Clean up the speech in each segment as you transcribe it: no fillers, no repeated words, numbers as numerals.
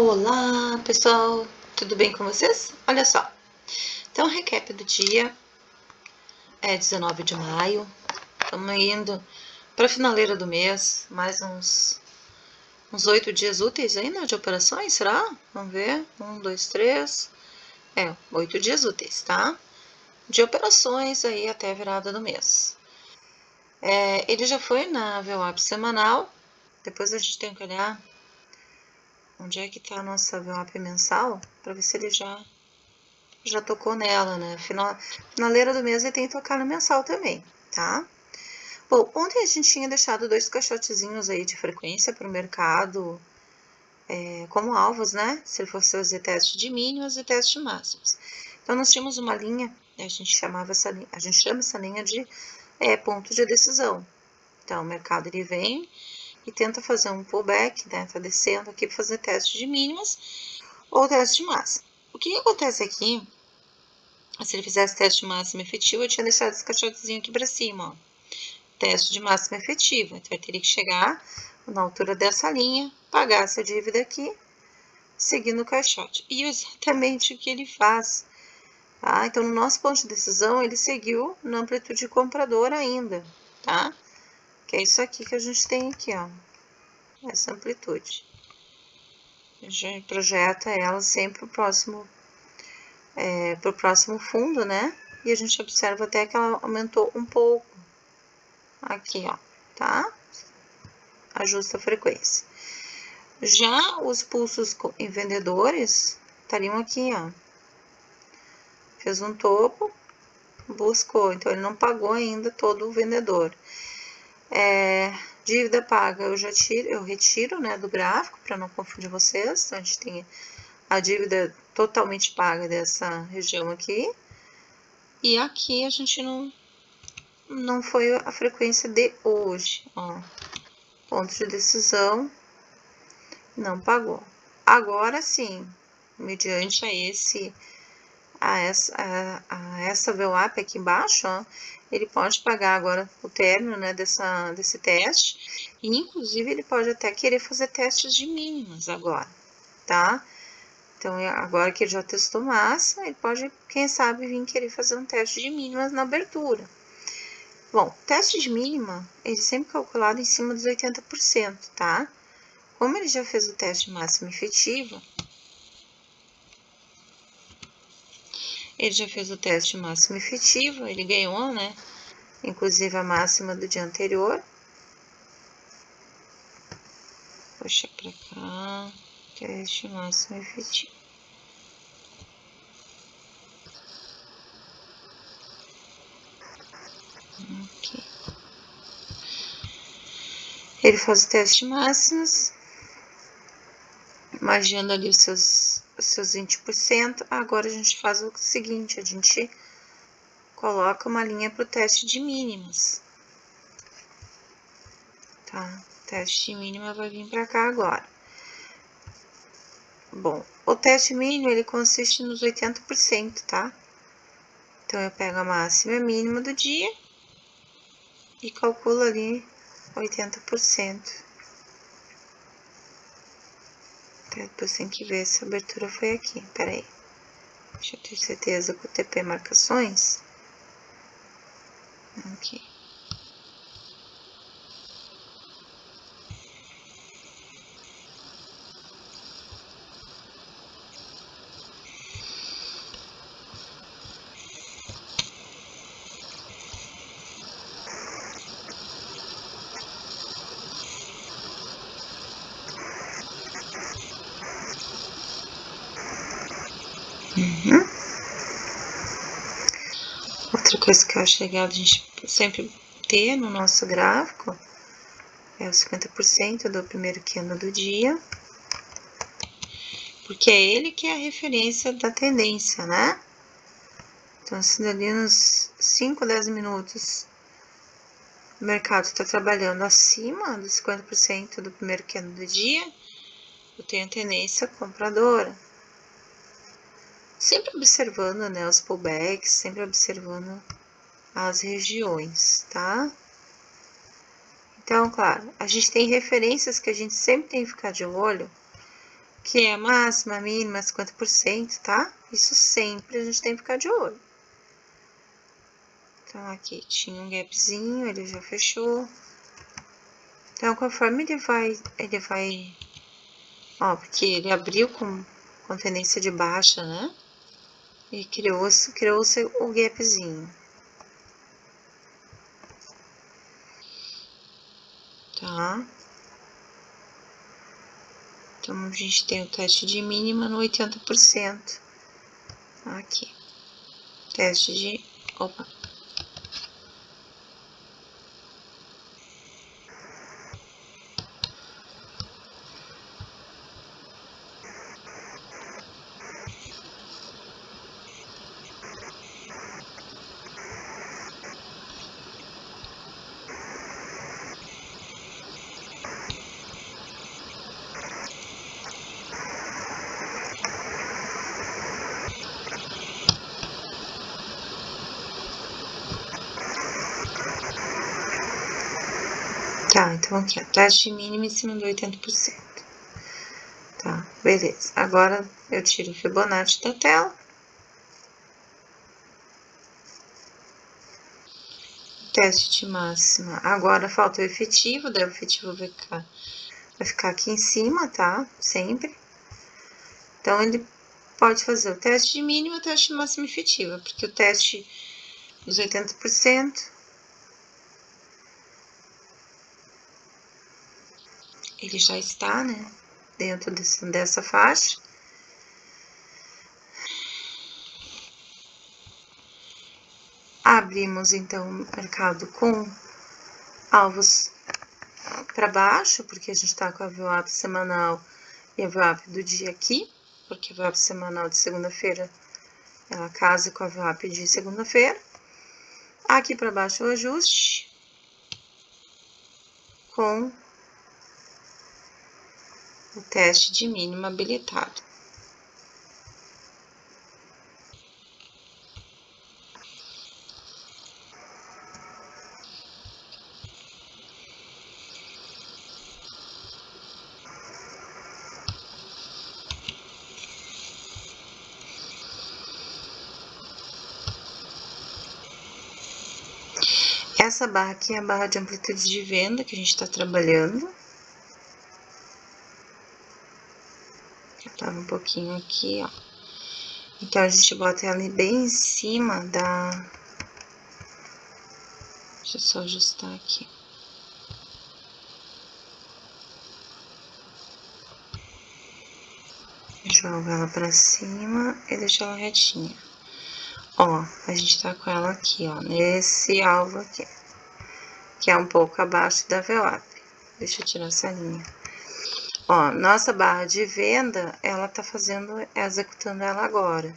Olá, pessoal, tudo bem com vocês? Olha só, então recap do dia é 19 de maio, estamos indo para a finaleira do mês, mais uns 8 dias úteis ainda de operações, será? Vamos ver, 1, 2, 3, 8 dias úteis, tá? De operações aí até a virada do mês. Ele já foi na VWAP semanal, depois a gente tem que olhar onde é que tá a nossa VWAP mensal, para ver se ele já tocou nela, né? Finaleira do mês ele tem que tocar no mensal também, tá? Bom, ontem a gente tinha deixado 2 caixotezinhos aí de frequência para o mercado como alvos, né? Se ele fosse fazer teste de mínimos e teste de máximos. Então nós tínhamos uma linha, a gente chama essa linha de ponto de decisão. Então o mercado ele vem e tenta fazer um pullback, né? Tá descendo aqui para fazer teste de mínimas ou teste de máximo. O que acontece aqui? Se ele fizesse teste de máxima efetivo, eu tinha deixado esse caixotezinho aqui para cima, ó. Teste de máxima efetivo. Então, eu teria que chegar na altura dessa linha, pagar essa dívida aqui, seguindo o caixote. E exatamente o que ele faz. Tá? Então, no nosso ponto de decisão, ele seguiu na amplitude compradora ainda, tá? Que é isso aqui que a gente tem aqui, ó. Essa amplitude. A gente projeta ela sempre pro próximo fundo, né? E a gente observa até que ela aumentou um pouco. Aqui, ó, tá? Ajusta a frequência. Já os pulsos em vendedores estariam aqui, ó. Fez um topo, buscou, então ele não pagou ainda todo o vendedor. Dívida paga, eu retiro, né, do gráfico para não confundir vocês. Então a gente tem a dívida totalmente paga dessa região aqui. E aqui a gente não foi a frequência de hoje, ó. Ponto de decisão, não pagou. Agora sim, mediante essa VWAP aqui embaixo, ó, ele pode pagar agora o término, né, desse teste, e inclusive ele pode até querer fazer testes de mínimas agora, tá? Então, agora que ele já testou massa, ele pode, quem sabe, vir querer fazer um teste de mínimas na abertura. Bom, teste de mínima, ele sempre calculado em cima dos 80%, tá? Como ele já fez o teste máximo efetivo, ele ganhou, né? Inclusive a máxima do dia anterior. Puxa pra cá, teste máximo efetivo. Aqui. Ele faz o teste máximos, margeando ali os seus 20%. Agora a gente faz o seguinte, a gente coloca uma linha para o teste de mínimas. Tá? O teste de mínima vai vir para cá agora. Bom, o teste mínimo, ele consiste nos 80%, tá? Então, eu pego a máxima e a mínima do dia e calculo ali 80%. Depois tem que ver se a abertura foi aqui. Pera aí. Deixa eu ter certeza com o TP marcações. Aqui. Outra coisa que eu acho legal a gente sempre ter no nosso gráfico é os 50% do primeiro candle do dia, porque é ele que é a referência da tendência, né? Então, se ali nos 5, 10 minutos o mercado está trabalhando acima dos 50% do primeiro candle do dia, eu tenho tendência compradora. Sempre observando, né, os pullbacks, sempre observando as regiões, tá? Então, claro, a gente tem referências que a gente sempre tem que ficar de olho, que é a máxima, a mínima, 50%, tá? Isso sempre a gente tem que ficar de olho. Então, aqui tinha um gapzinho, ele já fechou. Então, conforme ele vai, ó, porque ele abriu com tendência de baixa, né? E criou-se o gapzinho. Tá? Então, a gente tem o teste de mínima no 80%. Aqui. Teste de... Opa. Tá, então aqui, ó, teste mínimo em cima do 80%. Tá, beleza. Agora eu tiro o Fibonacci da tela. Teste de máxima. Agora falta o efetivo, daí o efetivo vai ficar aqui em cima, tá? Sempre. Então, ele pode fazer o teste de mínima e o teste de máxima efetiva, porque o teste dos 80%, ele já está, né, dentro dessa faixa. Abrimos, então, o mercado com alvos para baixo, porque a gente está com a VWAP semanal e a VWAP do dia aqui, porque a VWAP semanal de segunda-feira, ela casa com a VWAP de segunda-feira. Aqui para baixo o ajuste com o teste de mínima habilitado. Essa barra aqui é a barra de amplitude de venda que a gente está trabalhando. Já tava um pouquinho aqui, ó. Então, a gente bota ela bem em cima da... Deixa eu só ajustar aqui. Joga ela pra cima e deixa ela retinha. Ó, a gente tá com ela aqui, ó, nesse alvo aqui, que é um pouco abaixo da VWAP. Deixa eu tirar essa linha. Ó, nossa barra de venda, ela tá executando ela agora.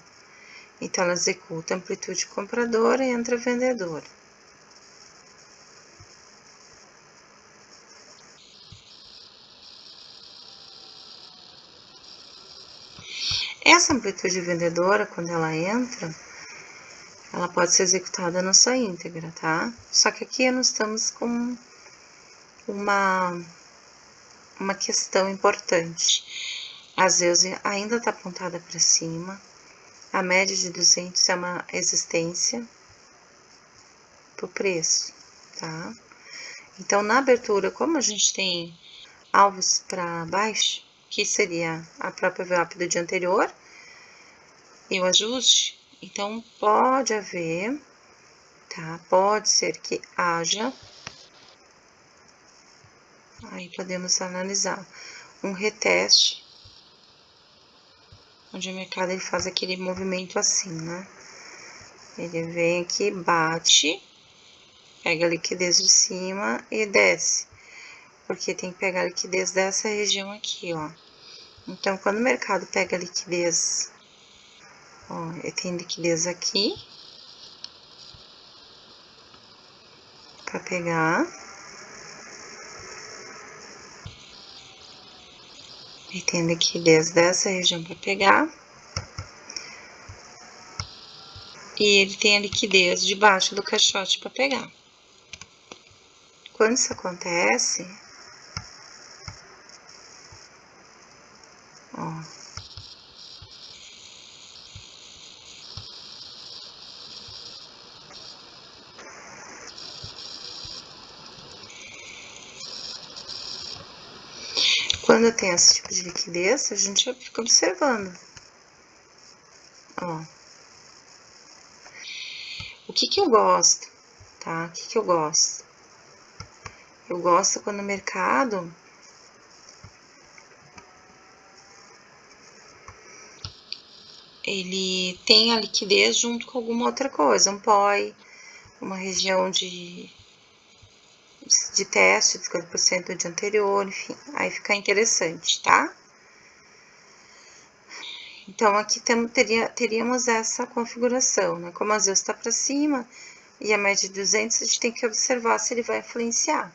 Então, ela executa amplitude compradora e entra vendedora. Essa amplitude vendedora, quando ela entra, ela pode ser executada na sua íntegra, tá? Só que aqui nós estamos com uma questão importante. Às vezes ainda está apontada para cima, a média de 200 é uma resistência para o preço, tá? Então, na abertura, como a gente tem alvos para baixo, que seria a própria VWAP do dia anterior, e o ajuste, então pode haver, tá? Pode ser que haja, aí podemos analisar um reteste, onde o mercado ele faz aquele movimento assim, né? Ele vem aqui, bate, pega a liquidez de cima e desce, porque tem que pegar a liquidez dessa região aqui, ó. Então, quando o mercado pega a liquidez, ó, ele tem liquidez aqui, para pegar. Ele tem liquidez dessa região para pegar. E ele tem a liquidez debaixo do caixote para pegar. Quando isso acontece, Ó. Quando tem esse tipo de liquidez, a gente fica observando. Ó. O que eu gosto, tá? O que eu gosto? Eu gosto quando o mercado ele tem a liquidez junto com alguma outra coisa, um POI, uma região de teste de 50% do dia anterior, enfim, aí fica interessante, tá? Então, aqui teríamos essa configuração, né? Como a Zeus está para cima e a média de 200, a gente tem que observar se ele vai influenciar.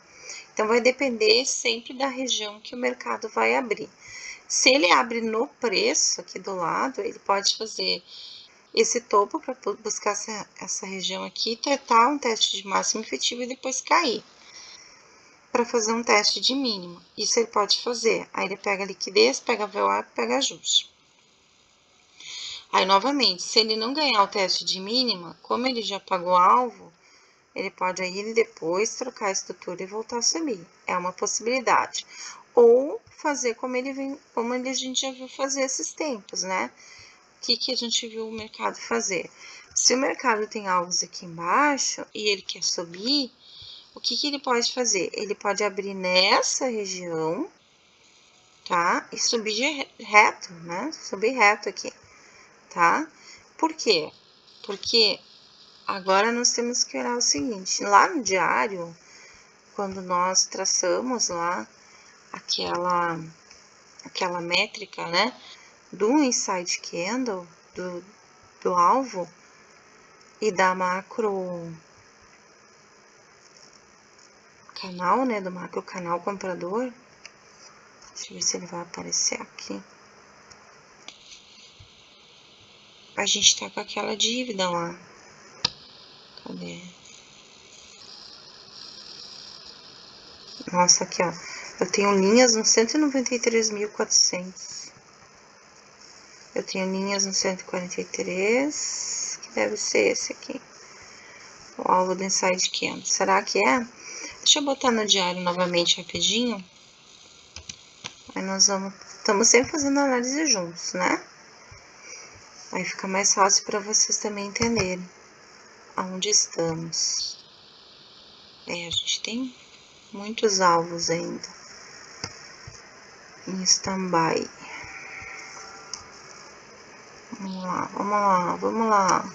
Então, vai depender sempre da região que o mercado vai abrir. Se ele abre no preço, aqui do lado, ele pode fazer esse topo para buscar essa região aqui, tentar um teste de máximo efetivo e depois cair para fazer um teste de mínimo. Isso ele pode fazer. Aí ele pega a liquidez, pega a VWAP, pega ajuste. Aí, novamente, se ele não ganhar o teste de mínima, como ele já pagou alvo, ele pode aí depois trocar a estrutura e voltar a subir. É uma possibilidade. Ou fazer como a gente já viu fazer esses tempos, né? O que a gente viu o mercado fazer? Se o mercado tem alvos aqui embaixo e ele quer subir, o que ele pode fazer? Ele pode abrir nessa região, tá? E subir reto, né? Subir reto aqui, tá? Por quê? Porque agora nós temos que olhar o seguinte, lá no diário, quando nós traçamos lá aquela métrica, né, do inside candle, do alvo e da macro canal, né, do macro canal comprador, deixa eu ver se ele vai aparecer aqui. A gente tá com aquela dívida lá. Cadê? Nossa, aqui, ó. Eu tenho linhas no 193.400. Eu tenho linhas no 143, que deve ser esse aqui. O alvo do inside candle. Será que é? Deixa eu botar no diário novamente rapidinho. Aí nós estamos sempre fazendo análise juntos, né? Aí fica mais fácil para vocês também entenderem aonde estamos. A gente tem muitos alvos ainda em stand-by. Vamos lá, vamos lá, vamos lá.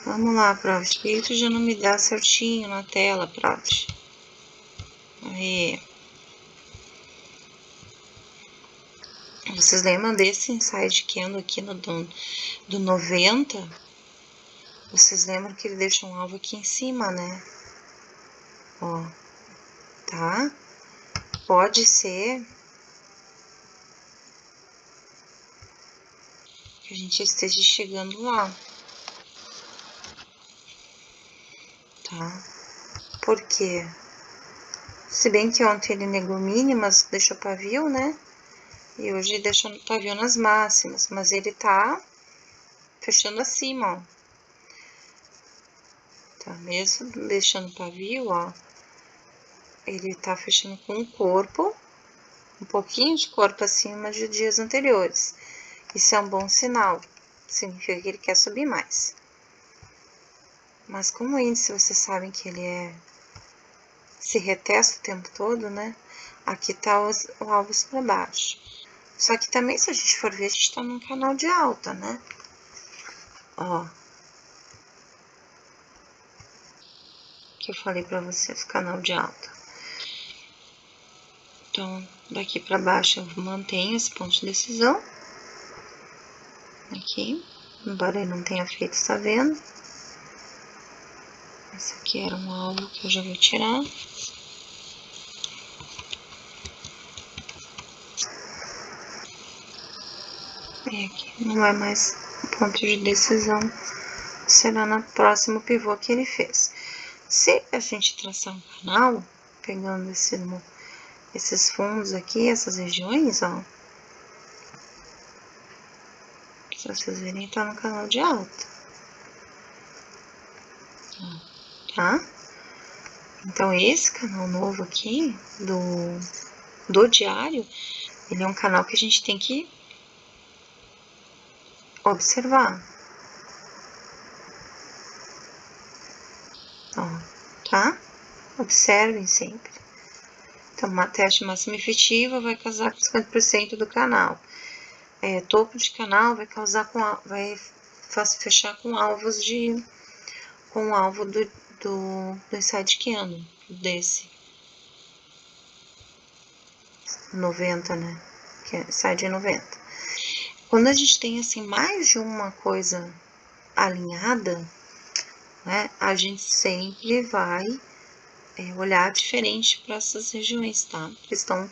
Vamos lá, Prof. O espírito já não me dá certinho na tela, Prof. Aí. Vocês lembram desse inside candle aqui do 90? Vocês lembram que ele deixa um alvo aqui em cima, né? Ó, tá? Pode ser que a gente esteja chegando lá, tá? Por quê? Se bem que ontem ele negou mínimas, deixou pavio, né? E hoje deixou pavio nas máximas, mas ele tá fechando acima, ó. Tá? Mesmo deixando pavio, ó, ele tá fechando com o corpo, um pouquinho de corpo acima de dias anteriores. Isso é um bom sinal, significa que ele quer subir mais. Mas como o índice, vocês sabem que ele se retesta o tempo todo, né? Aqui tá os alvos para baixo. Só que também, se a gente for ver, a gente tá num canal de alta, né? Ó. Que eu falei para vocês, canal de alta. Então, daqui para baixo eu mantenho esse ponto de decisão. Aqui, embora ele não tenha feito, tá vendo? Esse aqui era um alvo que eu já vou tirar. E aqui não é mais o ponto de decisão, será no próximo pivô que ele fez. Se a gente traçar um canal, pegando esses fundos aqui, essas regiões, ó, Pra vocês verem, tá no canal de alta. Tá? Então, esse canal novo aqui, do diário, ele é um canal que a gente tem que observar. Ó, tá? Observem sempre. Então, uma teste máxima efetiva vai casar com 50% do canal. Topo de canal vai causar vai fechar com alvos com o alvo do inside candle, desse 90, né? Que é side 90. Quando a gente tem assim mais de uma coisa alinhada, né? A gente sempre vai olhar diferente para essas regiões, tá? Que estão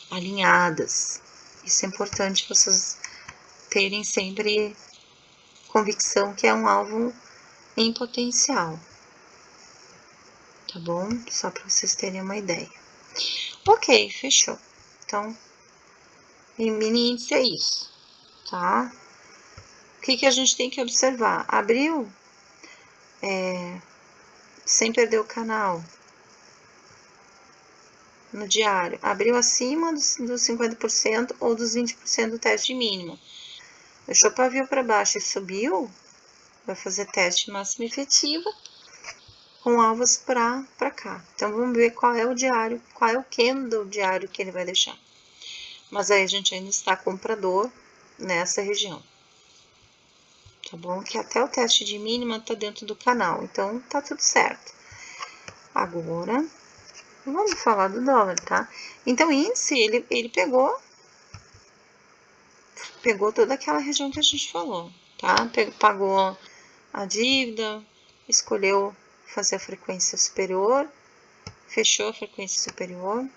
alinhadas. Isso é importante vocês terem sempre convicção que é um alvo em potencial, tá bom? Só para vocês terem uma ideia. Ok, fechou. Então, em mini índice é isso, tá? O que a gente tem que observar? Abriu, sem perder o canal, no diário, abriu acima dos 50% ou dos 20% do teste mínimo. Deixou o pavio para baixo e subiu, vai fazer teste máxima efetiva com alvos para cá. Então, vamos ver qual é o diário, qual é o candle diário que ele vai deixar. Mas aí a gente ainda está comprador nessa região. Tá bom? Que até o teste de mínima tá dentro do canal, então tá tudo certo. Agora, vamos falar do dólar, tá? Então, o índice, ele pegou toda aquela região que a gente falou, tá? Pagou a dívida, escolheu fazer a frequência superior, fechou a frequência superior.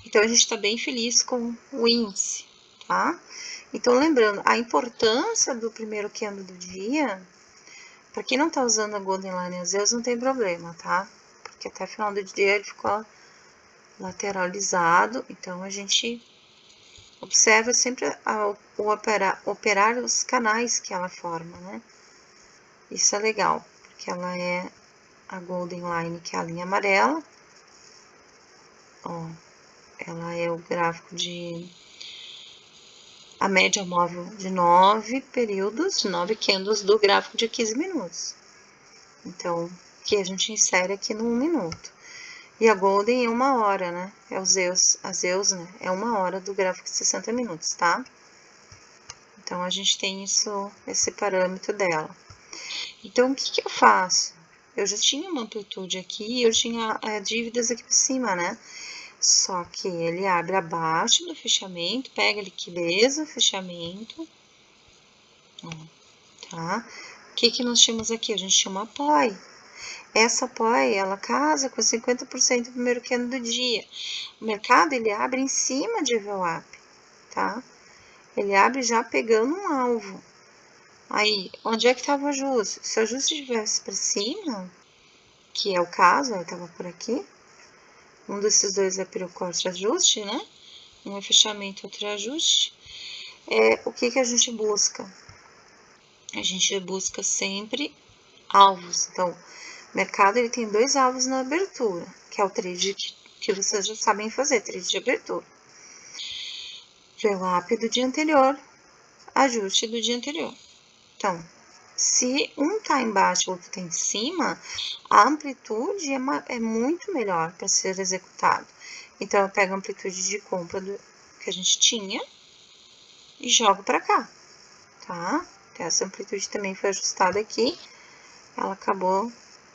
Então, a gente está bem feliz com o índice, tá? Então, lembrando, a importância do primeiro candle do dia, para quem não tá usando a Golden Line às vezes, não tem problema, tá? Porque até o final do dia ele ficou lateralizado, então a gente observa sempre operar os canais que ela forma, né? Isso é legal, porque ela é a Golden Line, que é a linha amarela. Ó, ela é o gráfico a média móvel de 9 períodos, 9 candles do gráfico de 15 minutos. Então, que a gente insere aqui no 1 minuto. E a Golden é 1 hora, né? É a Zeus, né? É 1 hora do gráfico de 60 minutos, tá? Então, a gente tem esse parâmetro dela. Então, o que eu faço? Eu já tinha uma amplitude aqui, eu tinha dívidas aqui por cima, né? Só que ele abre abaixo do fechamento, pega a liquidez do fechamento, ó, tá? O que nós tínhamos aqui? A gente tinha uma POI. Essa POI, ela casa com 50% do primeiro candle do dia. O mercado, ele abre em cima de VWAP, tá? Ele abre já pegando um alvo. Aí, onde é que estava o ajuste? Se o ajuste estivesse para cima, que é o caso, ele estava por aqui, um desses dois é pirocorte ajuste, né? Um é fechamento, outro é ajuste. O que a gente busca? A gente busca sempre alvos. Então, o mercado ele tem 2 alvos na abertura, que é o trade que vocês já sabem fazer, trade de abertura. VWAP do dia anterior, ajuste do dia anterior. Então, se um tá embaixo e o outro tá em cima, a amplitude é muito melhor para ser executado. Então, eu pego a amplitude de compra que a gente tinha e jogo para cá, tá? Então, essa amplitude também foi ajustada aqui, ela acabou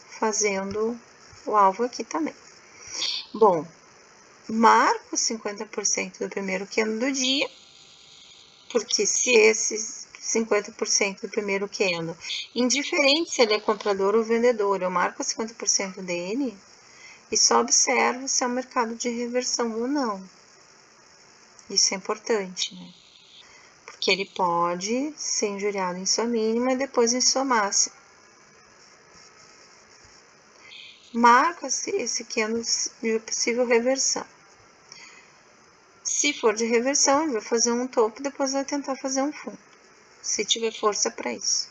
fazendo o alvo aqui também. Bom, marco 50% do primeiro candle do dia, porque se esses 50% do primeiro candle, indiferente se ele é comprador ou vendedor, eu marco 50% dele e só observo se é um mercado de reversão ou não. Isso é importante, né? Porque ele pode ser injuriado em sua mínima e depois em sua máxima. Marco esse candle de possível reversão. Se for de reversão, ele vai fazer um topo, depois vai tentar fazer um fundo. se tiver força para isso.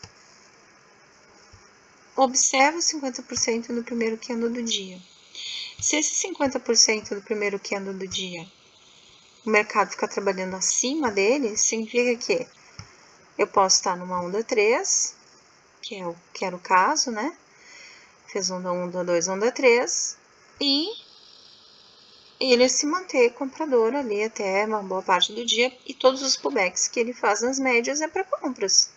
Observa os 50% do primeiro candle do dia. Se esse 50% do primeiro candle do dia, o mercado ficar trabalhando acima dele, significa que eu posso estar numa onda 3, que era o caso, né? Fez onda 1, onda 2, onda 3, e ele se manter comprador ali até uma boa parte do dia, e todos os pullbacks que ele faz nas médias é para compras.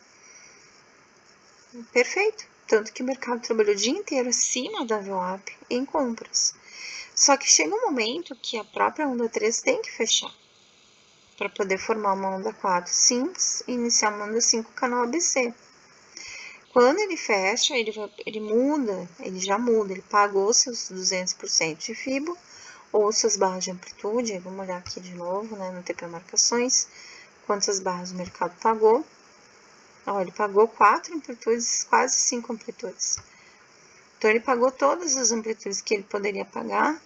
Perfeito. Tanto que o mercado trabalhou o dia inteiro acima da VWAP em compras. Só que chega um momento que a própria onda 3 tem que fechar para poder formar uma onda 4 SINS e iniciar uma onda 5 canal ABC. Quando ele fecha, ele já muda, ele pagou seus 200% de FIBO ou suas barras de amplitude. Vamos olhar aqui de novo, né, no TP Marcações, quantas barras o mercado pagou. Ó, ele pagou 4 amplitudes, quase 5 amplitudes. Então, ele pagou todas as amplitudes que ele poderia pagar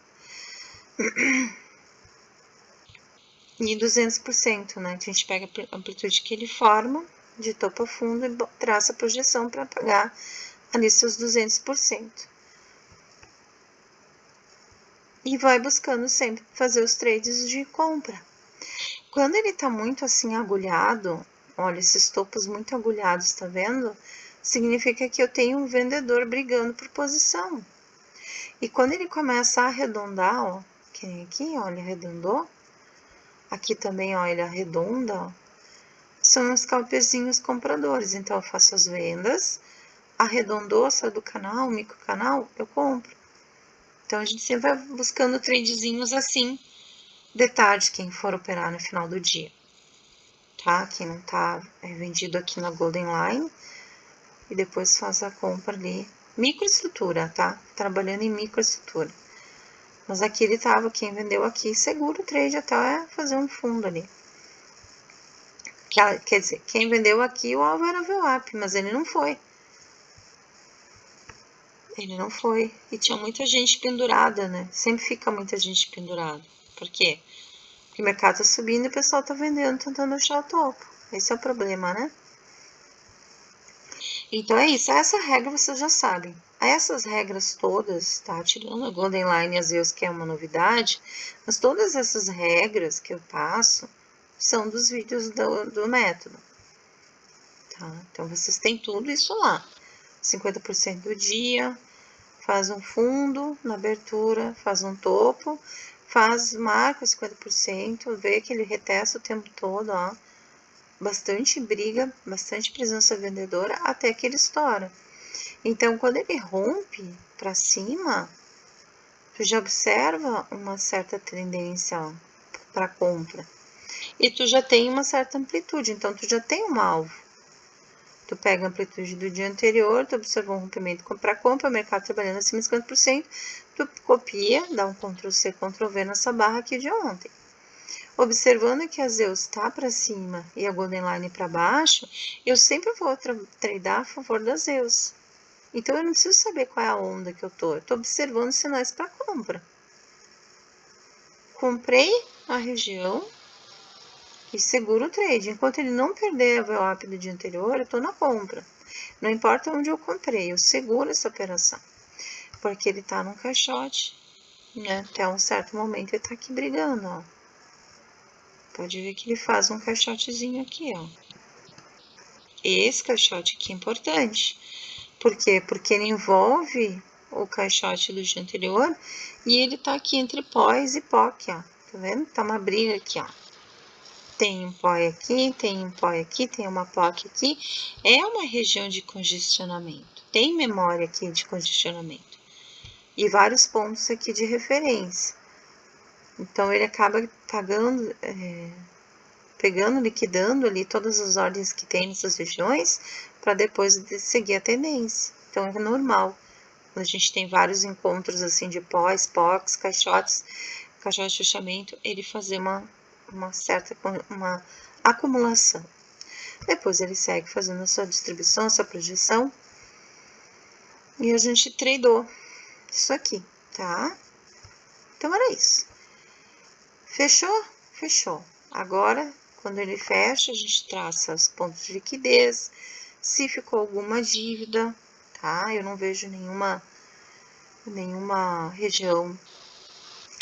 e 200%, né? A gente pega a amplitude que ele forma de topo a fundo e traça a projeção para pagar ali seus 200%. E vai buscando sempre fazer os trades de compra. Quando ele tá muito assim agulhado, olha, esses topos muito agulhados, tá vendo? Significa que eu tenho um vendedor brigando por posição. E quando ele começa a arredondar, ó, que nem aqui, ó, ele arredondou. Aqui também, ó, ele arredonda, ó. São os scalperzinhos compradores. Então, eu faço as vendas, arredondou, saiu do canal, micro canal, eu compro. Então, a gente sempre vai buscando tradezinhos assim, de tarde, quem for operar no final do dia. Tá? Quem não tá vendido aqui na Golden Line. E depois faz a compra ali. Microestrutura, tá? Trabalhando em microestrutura. Mas aqui ele tava, quem vendeu aqui, segura o trade até fazer um fundo ali. Quer dizer, quem vendeu aqui, o alvo era VWAP, mas ele não foi. Ele não foi. E tinha muita gente pendurada, né? Sempre fica muita gente pendurada. Por quê? Porque o mercado tá subindo e o pessoal tá vendendo, tentando achar o topo. Esse é o problema, né? Então é isso. Essa regra vocês já sabem. Essas regras todas, tá? Tirando a Golden Line e as Zeus, que é uma novidade, mas todas essas regras que eu passo são dos vídeos do método. Tá? Então, vocês têm tudo isso lá. 50% do dia, faz um fundo na abertura, faz um topo, marca 50%, vê que ele retesta o tempo todo, ó. Bastante briga, bastante presença vendedora, até que ele estoura. Então, quando ele rompe para cima, tu já observa uma certa tendência para compra. E tu já tem uma certa amplitude, então tu já tem um alvo. Tu pega a amplitude do dia anterior, tu observou um rompimento para compra, o mercado trabalhando acima de 50%, tu copia, dá um Ctrl+C, Ctrl+V nessa barra aqui de ontem. Observando que a Zeus está para cima e a Golden Line para baixo, eu sempre vou tradear a favor da Zeus. Então, eu não preciso saber qual é a onda que eu tô observando sinais para compra. Comprei a região e seguro o trade. Enquanto ele não perder a VWAP do dia anterior, eu tô na compra. Não importa onde eu comprei, eu seguro essa operação. Porque ele tá num caixote, né? Até um certo momento ele tá aqui brigando, ó. Pode ver que ele faz um caixotezinho aqui, ó. Esse caixote aqui é importante. Por quê? Porque ele envolve o caixote do dia anterior e ele tá aqui entre pós e POC, ó. Tá vendo? Tá uma briga aqui, ó. Tem um POI aqui, tem um POI aqui, tem uma POC aqui. É uma região de congestionamento. Tem memória aqui de congestionamento. E vários pontos aqui de referência. Então, ele acaba liquidando ali todas as ordens que tem nessas regiões para depois seguir a tendência. Então, é normal. Quando a gente tem vários encontros assim de pós, POCs, caixote de fechamento, ele fazer uma certa acumulação. Depois ele segue fazendo a sua distribuição, a sua projeção. E a gente tradeou isso aqui, tá? Então, era isso. Fechou? Fechou. Agora, Quando ele fecha, a gente traça os pontos de liquidez, se ficou alguma dívida, tá? Eu não vejo nenhuma região.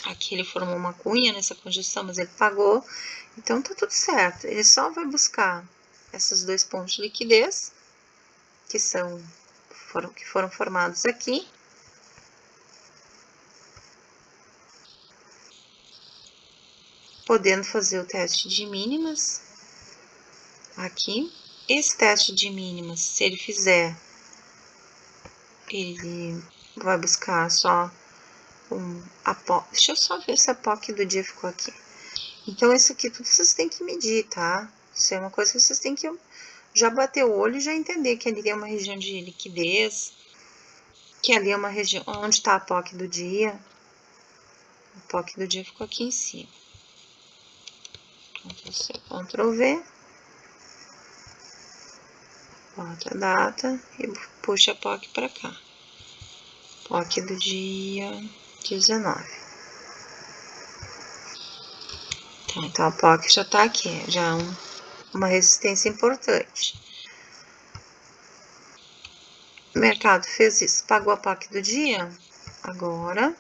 Aqui ele formou uma cunha nessa conjunção, mas ele pagou, então tá tudo certo. Ele só vai buscar esses 2 pontos de liquidez, que foram formados aqui. Podendo fazer o teste de mínimas aqui. Esse teste de mínimas, se ele fizer, ele vai buscar só a POC. Deixa eu só ver se a POC do dia ficou aqui. Então, isso aqui tudo vocês têm que medir, tá? Isso é uma coisa que vocês têm que já bater o olho e já entender que ali é uma região de liquidez, que ali é uma região onde está a POC do dia. A POC do dia ficou aqui em cima. Ctrl+C, Ctrl+V. Bota a data e puxa a POC para cá. POC do dia 19. Tá, então a POC já tá aqui, já uma resistência importante. O mercado fez isso, pagou a POC do dia. Agora,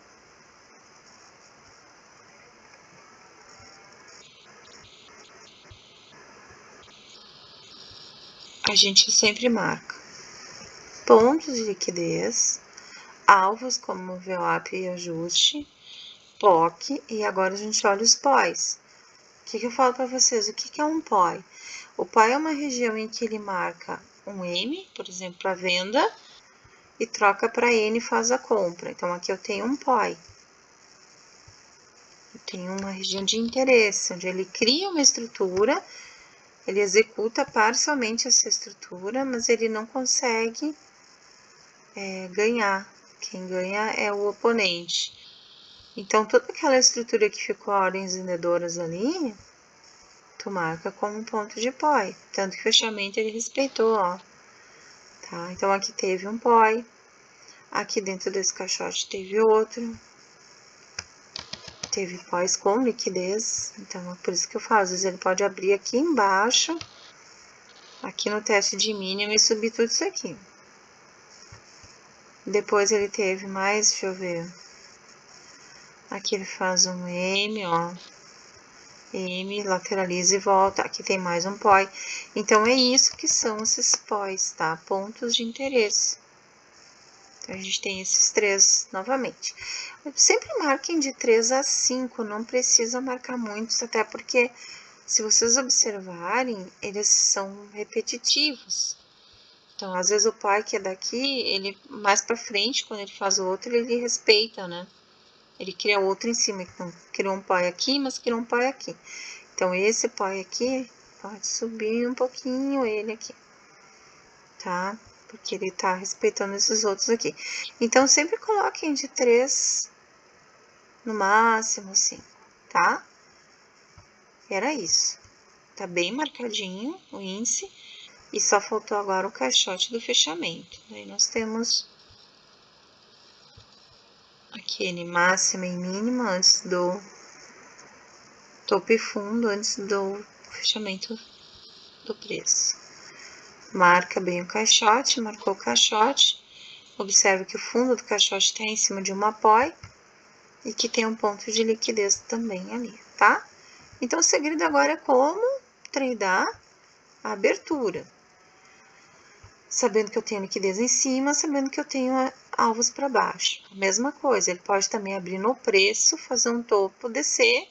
a gente sempre marca pontos de liquidez, alvos como VWAP e ajuste, POC, e agora a gente olha os POIs. O que eu falo para vocês? O que é um POI? O POI é uma região em que ele marca um M, por exemplo, para venda, e troca para N e faz a compra. Então, aqui eu tenho um POI. Eu tenho uma região de interesse, onde ele cria uma estrutura, ele executa parcialmente essa estrutura, mas ele não consegue ganhar. Quem ganha é o oponente. Então, toda aquela estrutura que ficou ordens vendedoras ali, tu marca como um ponto de POI. Tanto que o fechamento ele respeitou, ó. Tá? Então, aqui teve um POI. Aqui dentro desse caixote teve outro. Teve POIs com liquidez. Então, é por isso que eu falo. Às vezes ele pode abrir aqui embaixo, aqui no teste de mínimo, e subir tudo isso aqui. Depois ele teve mais, deixa eu ver. Aqui ele faz um M, ó. M, lateraliza e volta. Aqui tem mais um POI. Então, é isso que são esses POIs, tá? Pontos de interesse. Então, a gente tem esses 3 novamente. Sempre marquem de 3 a 5, não precisa marcar muitos, até porque, se vocês observarem, eles são repetitivos. Então, às vezes o POI que é daqui, ele mais pra frente, quando ele faz o outro, ele respeita, né? Ele cria outro em cima. Então, criou um POI aqui, mas criou um POI aqui. Então, esse POI aqui, pode subir um pouquinho ele aqui, tá? Porque ele tá respeitando esses outros aqui. Então, sempre coloquem de 3, no máximo 5, tá? Era isso. Tá bem marcadinho o índice. E só faltou agora o caixote do fechamento. Aí nós temos aquele máxima e mínima antes do topo e fundo, antes do fechamento do preço. Marca bem o caixote, marcou o caixote. Observe que o fundo do caixote está em cima de uma POI e que tem um ponto de liquidez também ali, tá? Então, o segredo agora é como tradear a abertura. Sabendo que eu tenho liquidez em cima, sabendo que eu tenho alvos para baixo. A mesma coisa, ele pode também abrir no preço, fazer um topo, descer,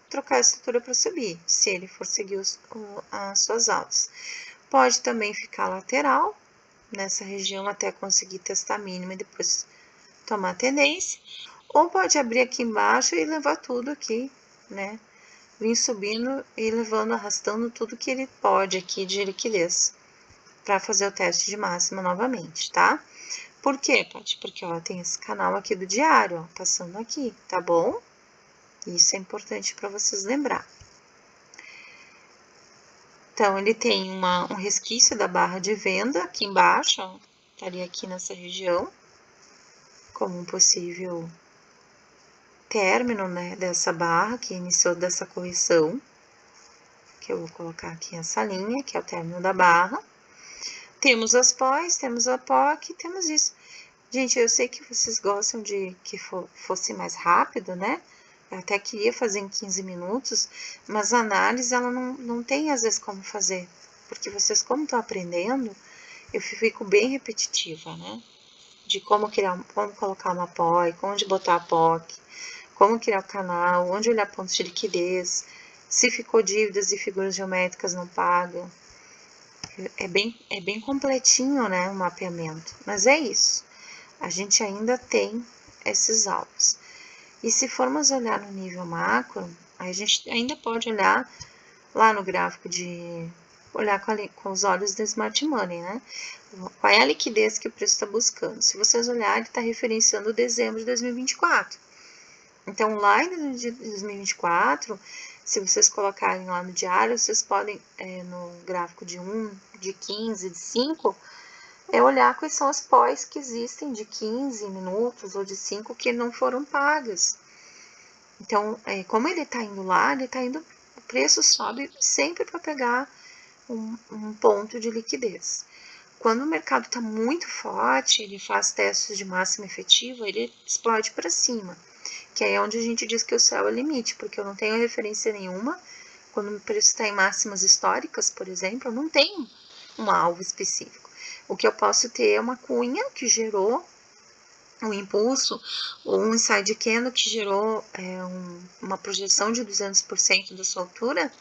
trocar a estrutura para subir, se ele for seguir as suas altas. Pode também ficar lateral, nessa região, até conseguir testar a mínima e depois tomar a tendência. Ou pode abrir aqui embaixo e levar tudo aqui, né? Vir subindo e levando, arrastando tudo que ele pode aqui de liquidez, para fazer o teste de máxima novamente, tá? Por quê, Paty? Porque, ó, tem esse canal aqui do diário, ó, passando aqui, tá bom? Isso é importante para vocês lembrar. Então, ele tem um resquício da barra de venda aqui embaixo, ó, estaria aqui nessa região, como um possível término, né, dessa barra que iniciou dessa correção. que eu vou colocar aqui essa linha, que é o término da barra. Temos as pós, temos a POC, temos isso. Gente, eu sei que vocês gostam de que fosse mais rápido, né? Eu até queria fazer em 15 minutos, mas a análise, ela não tem, às vezes, como fazer. Porque vocês, como estão aprendendo, eu fico bem repetitiva, né? De como colocar uma POI, onde botar a POC, como criar o canal, onde olhar pontos de liquidez, se ficou dívidas e figuras geométricas não pagam. É bem completinho, né, o mapeamento. Mas é isso. A gente ainda tem esses alvos. E se formos olhar no nível macro, a gente ainda pode olhar lá no gráfico olhar com os olhos do Smart Money, né? Qual é a liquidez que o preço está buscando? Se vocês olharem, está referenciando dezembro de 2024. Então, lá em 2024, se vocês colocarem lá no diário, vocês podem, no gráfico de 1, de 15, de 5, olhar quais são as pós que existem de 15 minutos ou de 5 que não foram pagas. Então, como ele está indo lá, o preço sobe sempre para pegar um ponto de liquidez. Quando o mercado está muito forte, ele faz testes de máxima efetiva, ele explode para cima, que é onde a gente diz que o céu é limite, porque eu não tenho referência nenhuma. Quando o preço está em máximas históricas, por exemplo, eu não tenho um alvo específico. O que eu posso ter é uma cunha que gerou um impulso, ou um inside candle que gerou uma projeção de 200% da sua altura.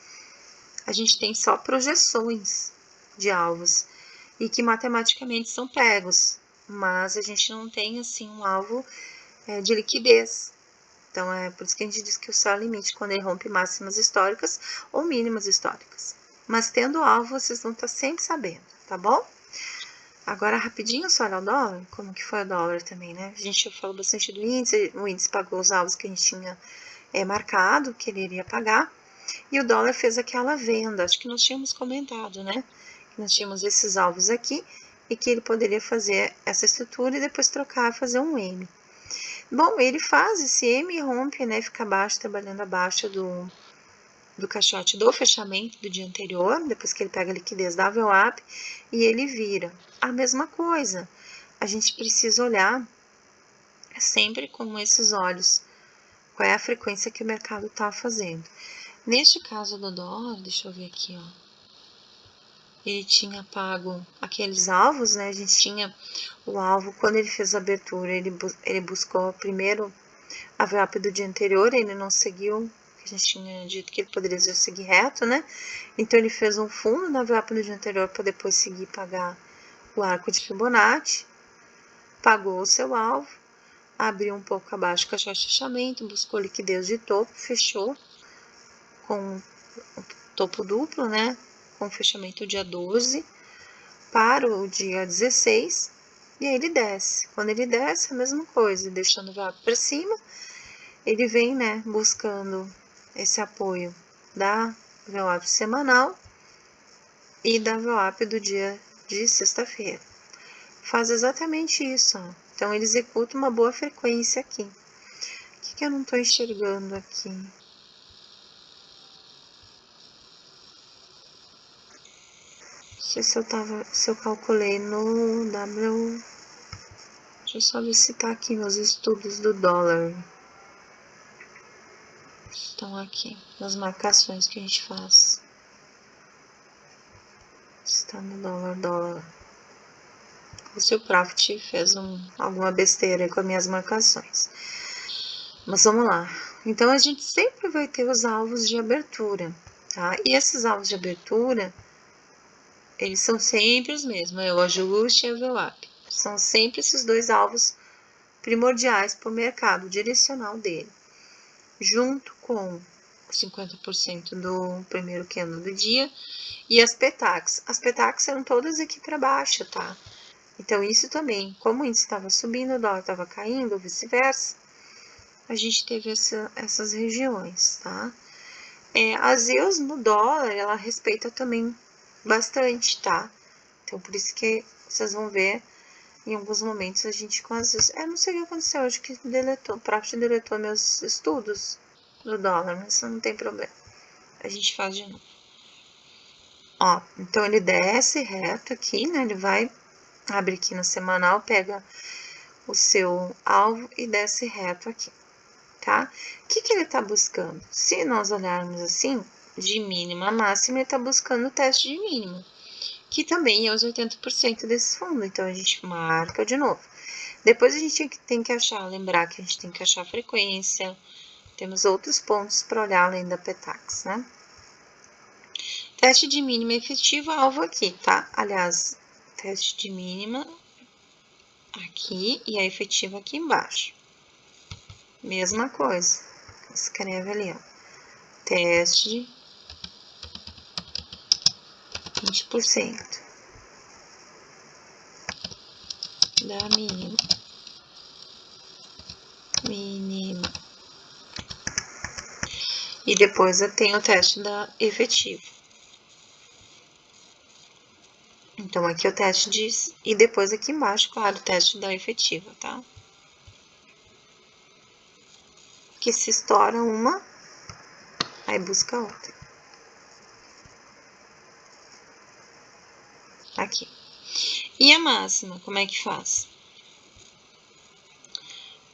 A gente tem só projeções de alvos e que matematicamente são pegos, mas a gente não tem assim um alvo de liquidez. Então é por isso que a gente diz que o céu é o limite quando ele rompe máximas históricas ou mínimas históricas. Mas tendo alvo, vocês vão estar sempre sabendo, tá bom? Agora, rapidinho, só olha o dólar, como que foi o dólar também, né? A gente já falou bastante do índice, o índice pagou os alvos que a gente tinha marcado, que ele iria pagar, e o dólar fez aquela venda, acho que nós tínhamos comentado, né? Que nós tínhamos esses alvos aqui, e que ele poderia fazer essa estrutura e depois trocar, fazer um M. Bom, ele faz esse M e rompe, né? Fica abaixo, trabalhando abaixo do caixote do fechamento do dia anterior, depois que ele pega a liquidez da VWAP, e ele vira. A mesma coisa, a gente precisa olhar sempre com esses olhos, qual é a frequência que o mercado está fazendo. Neste caso do dólar, deixa eu ver aqui, ó, ele tinha pago aqueles alvos, né, a gente tinha o alvo, quando ele fez a abertura, ele buscou primeiro a VWAP do dia anterior, ele não seguiu, a gente tinha dito que ele poderia seguir reto, né? Então, ele fez um fundo na VWAP do dia anterior para depois seguir pagar o arco de Fibonacci, pagou o seu alvo, abriu um pouco abaixo o caixote de fechamento, buscou liquidez de topo, fechou com o topo duplo, né? Com fechamento dia 12 para o dia 16, e aí ele desce. Quando ele desce, a mesma coisa, deixando o VWAP para cima, ele vem, né, buscando esse apoio da VWAP semanal e da VWAP do dia de sexta-feira. Faz exatamente isso, ó. Então, ele executa uma boa frequência aqui. O que eu não estou enxergando aqui? Não sei se eu calculei no W. Deixa eu só ver se tá aqui meus estudos do dólar. Estão aqui, nas marcações que a gente faz. Está no dólar. Se o Profit fez alguma besteira aí com as minhas marcações. Mas vamos lá. Então, a gente sempre vai ter os alvos de abertura, tá? E esses alvos de abertura, eles são sempre os mesmos, é o ajuste e a VWAP. São sempre esses dois alvos primordiais para o mercado, direcional dele. Junto com 50% do primeiro candle do dia e as PTACs. As PTACs eram todas aqui para baixo, tá? Então, isso também, como o índice estava subindo, o dólar estava caindo, ou vice-versa, a gente teve essas regiões, tá? A Zeus no dólar, ela respeita também bastante, tá? Então, por isso que vocês vão ver, em alguns momentos, a gente com as Zeus... não sei o que aconteceu hoje, que o Profit deletou meus estudos do dólar, mas isso não tem problema. A gente faz de novo. Ó, então ele desce reto aqui, né? Ele vai, abre aqui no semanal, pega o seu alvo e desce reto aqui, tá? O que que ele tá buscando? Se nós olharmos assim, de mínima a máxima, ele tá buscando o teste de mínima, que também é os 80% desse fundo. Então, a gente marca de novo. Depois a gente tem que achar, lembrar que a gente tem que achar a frequência. Temos outros pontos para olhar além da Petax, né? Teste de mínima efetiva, alvo aqui, tá? Aliás, teste de mínima aqui e a efetiva aqui embaixo. Mesma coisa. Escreve ali, ó. Teste 20% da mínima. Mínima. E depois eu tenho o teste da efetiva. Então, aqui o teste diz, e depois aqui embaixo, claro, o teste da efetiva, tá? Que se estoura uma, aí busca outra. Aqui. E a máxima, como é que faz?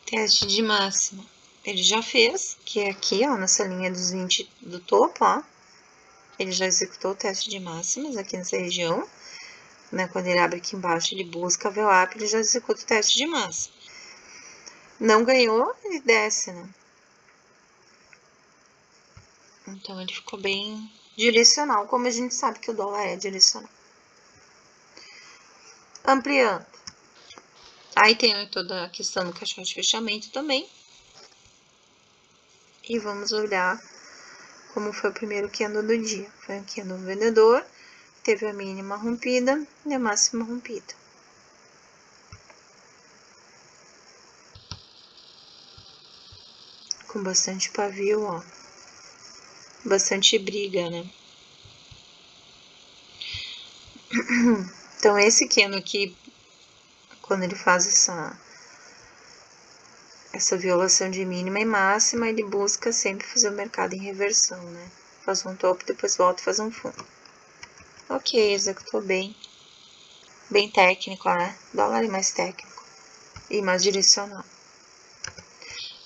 Teste de máxima. Ele já fez, que é aqui, ó, nessa linha dos 20 do topo, ó. Ele já executou o teste de máximas aqui nessa região. Né? Quando ele abre aqui embaixo, ele busca a VWAP, ele já executa o teste de máxima. Não ganhou, ele desce, né? Então, ele ficou bem direcional, como a gente sabe que o dólar é direcional. Ampliando. Aí tem toda a questão do caixote de fechamento também. E vamos olhar como foi o primeiro candle do dia. Foi um candle vendedor, teve a mínima rompida e a máxima rompida. Com bastante pavio, ó. Bastante briga, né? Então, esse candle aqui, quando ele faz essa violação de mínima e máxima, ele busca sempre fazer o mercado em reversão, né? Faz um topo, depois volta e faz um fundo. Ok, executou bem. Bem técnico, né? Dólar é mais técnico e mais direcional.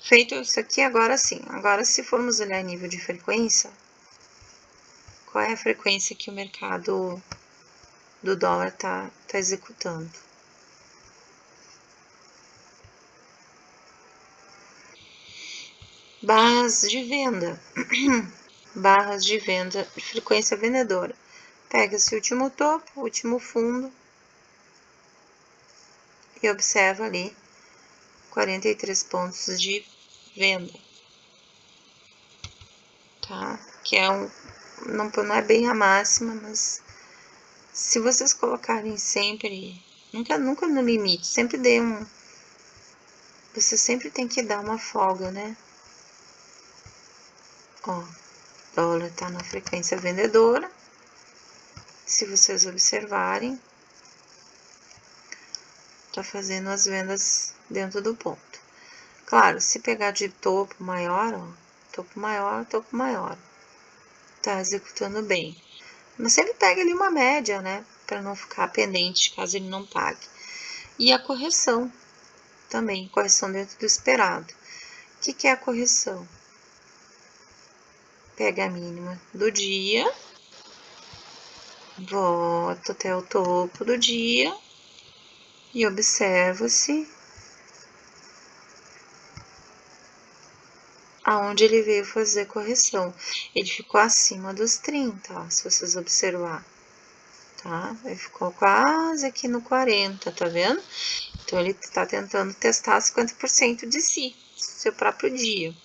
Feito isso aqui, agora sim. Agora, se formos olhar nível de frequência, qual é a frequência que o mercado do dólar tá executando? Barras de venda. Barras de venda de frequência vendedora. Pega-se o último topo, o último fundo e observa ali 43 pontos de venda. Tá? Que é não é bem a máxima, mas se vocês colocarem sempre, nunca no limite, sempre dê você sempre tem que dar uma folga, né? Ó, dólar tá na frequência vendedora. Se vocês observarem, tá fazendo as vendas dentro do ponto. Claro, se pegar de topo maior, ó, topo maior, tá executando bem. Mas sempre pega ali uma média, né? Para não ficar pendente caso ele não pague. E a correção também, correção dentro do esperado. O que é a correção? Pega a mínima do dia, volta até o topo do dia e observa-se aonde ele veio fazer correção. Ele ficou acima dos 30, ó, se vocês observar, tá? Ele ficou quase aqui no 40, tá vendo? Então, ele tá tentando testar 50% de si, seu próprio dia.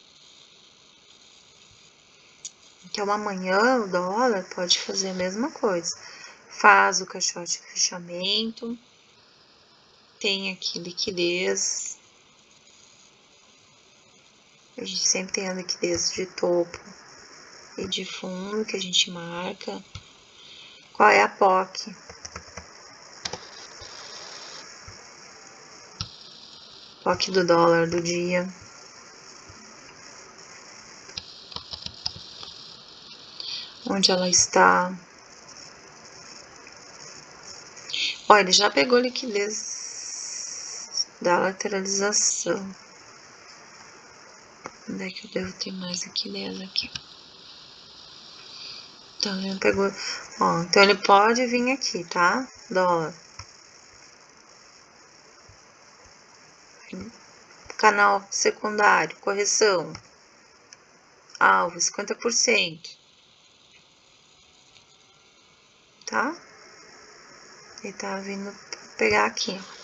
Então, amanhã o dólar pode fazer a mesma coisa. Faz o caixote de fechamento, tem aqui liquidez. A gente sempre tem a liquidez de topo e de fundo que a gente marca. Qual é a POC? POC do dólar do dia. Onde ela está. Ó, ele já pegou liquidez da lateralização. Onde é que eu devo ter mais liquidez aqui? Então, ele pegou... Ó, então ele pode vir aqui, tá? Dólar. Canal secundário, correção. Alvo, 50%. Tá? Ele tá vindo pegar aqui, ó.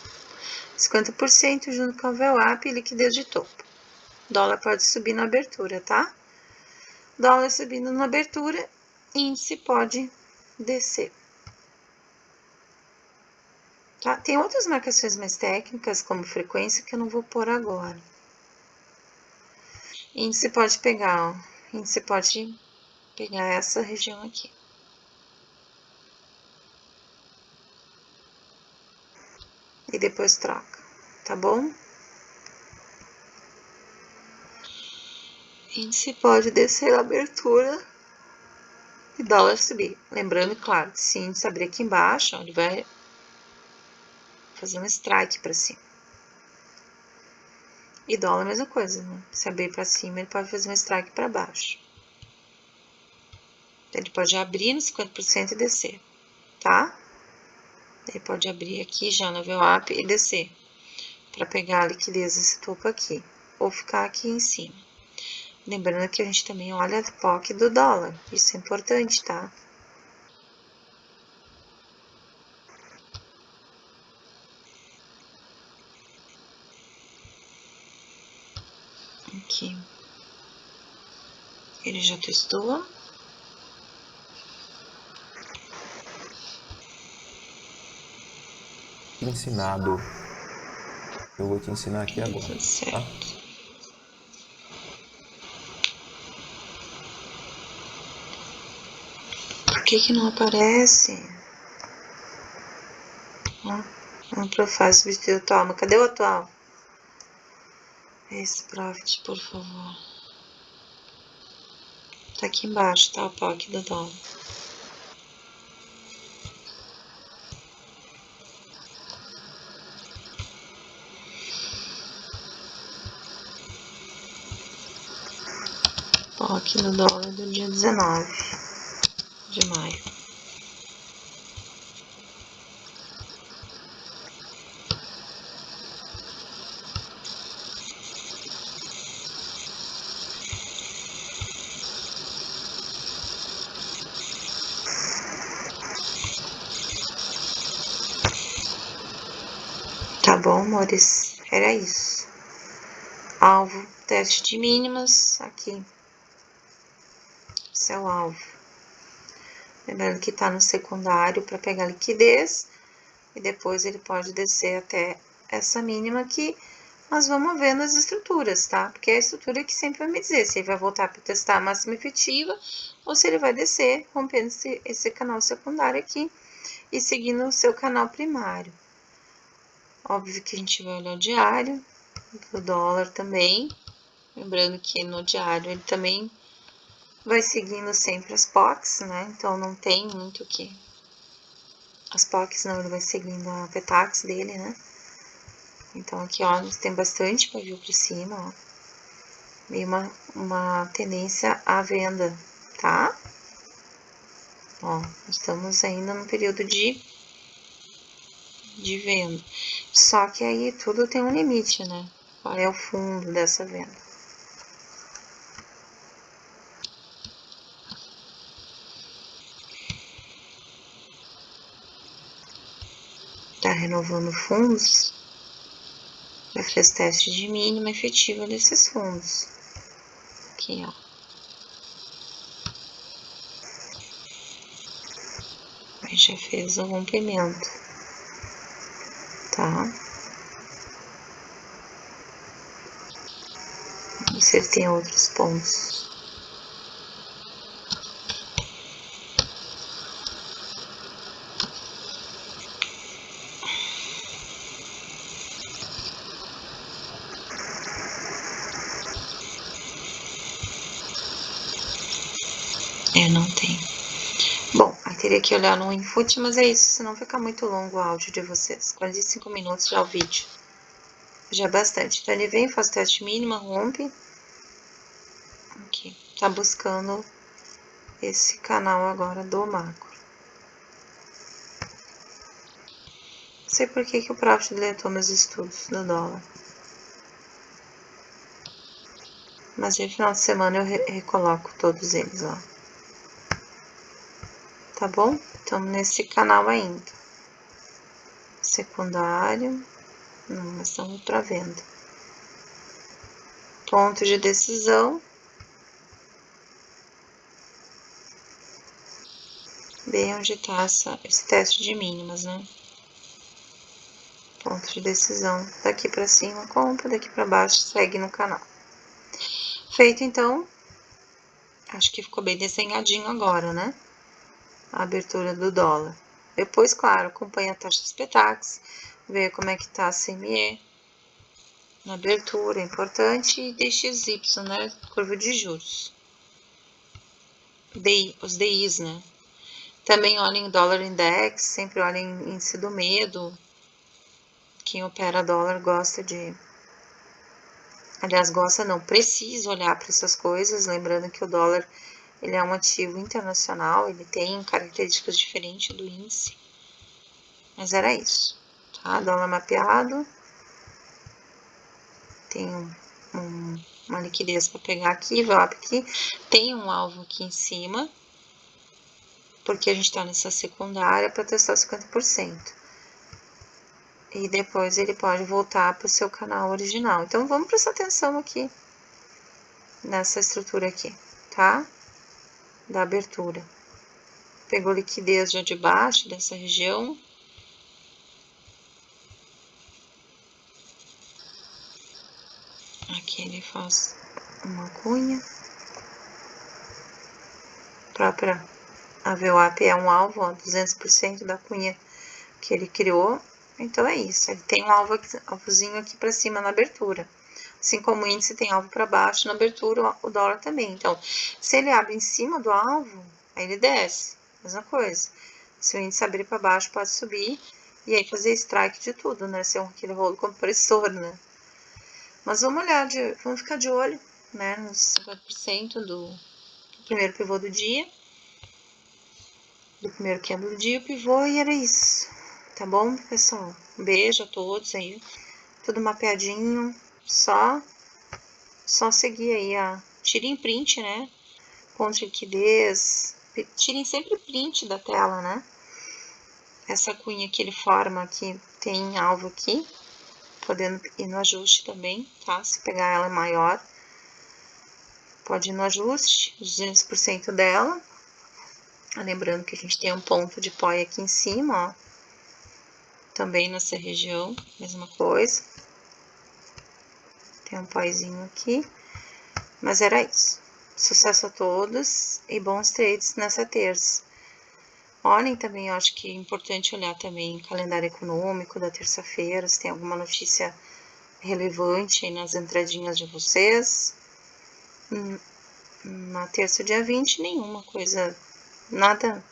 50% junto com o VWAP e liquidez de topo. Dólar pode subir na abertura, tá? Dólar subindo na abertura, índice pode descer. Tá? Tem outras marcações mais técnicas, como frequência, que eu não vou pôr agora. Índice pode pegar, ó. Índice pode pegar essa região aqui. E depois troca, tá bom? Índice pode descer na abertura e dólar subir. Lembrando, claro, que se o índice abrir aqui embaixo, ó, ele vai fazer um strike para cima. E dólar a mesma coisa, né? Se abrir para cima, ele pode fazer um strike para baixo. Ele pode abrir no 50% e descer, tá? Ele pode abrir aqui já no VWAP e descer, para pegar a liquidez desse topo aqui, ou ficar aqui em cima. Lembrando que a gente também olha a POC do dólar, isso é importante, tá? Aqui. Ele já testou. Ensinado. Eu vou te ensinar aqui agora, Tudo tá? certo. Por que não aparece? Ó, um profile substituir o atual. Cadê o atual? Esse profit, por favor. Tá aqui embaixo, tá? O POC do dólar. POC do dólar do dia 19 de maio. Tá bom, amores? Era isso. Alvo, teste de mínimas, aqui. Esse é o alvo. Lembrando que tá no secundário para pegar liquidez. E depois ele pode descer até essa mínima aqui. Nós vamos vendo as estruturas, tá? Porque é a estrutura que sempre vai me dizer se ele vai voltar para testar a máxima efetiva ou se ele vai descer, rompendo esse canal secundário aqui e seguindo o seu canal primário. Óbvio que a gente vai olhar o diário, do dólar também. Lembrando que no diário ele também vai seguindo sempre as POCs, né? Então não tem muito o que. As POCs não, ele vai seguindo a PETAX dele, né? Então aqui, ó, tem bastante pavio para cima, ó. E uma tendência à venda, tá? Ó, estamos ainda no período de venda. Só que aí tudo tem um limite, né? Qual é o fundo dessa venda? Tá renovando fundos? Já fez teste de mínima efetiva desses fundos. Aqui, ó. Aí já fez o rompimento, tá? Vamos ver se ele tem outros pontos. Não tem. Bom, aí Teria que olhar no input, mas é isso, senão fica muito longo o áudio de vocês. 45 minutos já o vídeo. Já é bastante. Então ele vem, faz teste mínima, rompe. Aqui. Tá buscando esse canal agora do macro. Não sei por que o Profit deletou meus estudos do dólar. Mas aí, final de semana eu recoloco todos eles, ó. Tá bom? Estamos nesse canal ainda. Secundário. Não, mas estamos para venda. Ponto de decisão. Bem onde está esse teste de mínimas, né? Ponto de decisão. Daqui para cima, compra. Daqui para baixo, segue no canal. Feito, então. Acho que ficou bem desenhadinho agora, né? A abertura do dólar. Depois, claro, acompanha a taxa de PETAX, ver como é que tá a CME na abertura, é importante, e DXY, né? Curva de juros. Os DIs, né? Também olhem dólar index, sempre olhem índice do medo. Quem opera dólar gosta de... Aliás, gosta não, precisa olhar para essas coisas, lembrando que o dólar ele é um ativo internacional, ele tem características diferentes do índice. Mas era isso, tá? Dólar mapeado. Tem uma liquidez para pegar aqui, VWAP aqui. Tem um alvo aqui em cima, porque a gente está nessa secundária para testar 50%. E depois ele pode voltar para o seu canal original. Então, vamos prestar atenção aqui, nessa estrutura aqui, tá? Da abertura. Pegou liquidez já de baixo dessa região. Aqui ele faz uma cunha. A própria VWAP é um alvo, ó, 200% da cunha que ele criou. Então é isso, ele tem um alvozinho aqui para cima na abertura. Assim como o índice tem alvo para baixo na abertura, o dólar também. Então, se ele abre em cima do alvo, aí ele desce, mesma coisa. Se o índice abrir para baixo, pode subir e aí fazer strike de tudo, né? Ser aquele rolo compressor, né? Mas vamos olhar, vamos ficar de olho, né? Nos 50% do primeiro pivô do dia. Do primeiro candle do dia, o pivô, e era isso. Tá bom, pessoal? Um beijo a todos aí. Tudo mapeadinho. Só seguir aí, tirem print, né? Ponto de liquidez. Tirem sempre print da tela, né? Essa cunha que ele forma aqui, tem alvo aqui. Podendo ir no ajuste também, tá? Se pegar ela maior, pode ir no ajuste, 200% dela. Lembrando que a gente tem um ponto de POI aqui em cima, ó. Também nessa região, mesma coisa. Tem um poizinho aqui. Mas era isso. Sucesso a todos e bons trades nessa terça. Olhem também, eu acho que é importante olhar também o calendário econômico da terça-feira, se tem alguma notícia relevante aí nas entradinhas de vocês. Na terça, dia 20, nenhuma coisa, nada.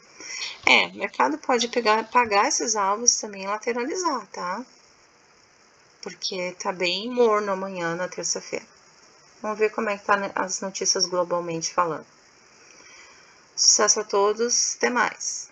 O mercado pode pagar esses alvos também e lateralizar, tá? Porque tá bem morno amanhã, na terça-feira. Vamos ver como é que tá as notícias globalmente falando. Sucesso a todos, até mais!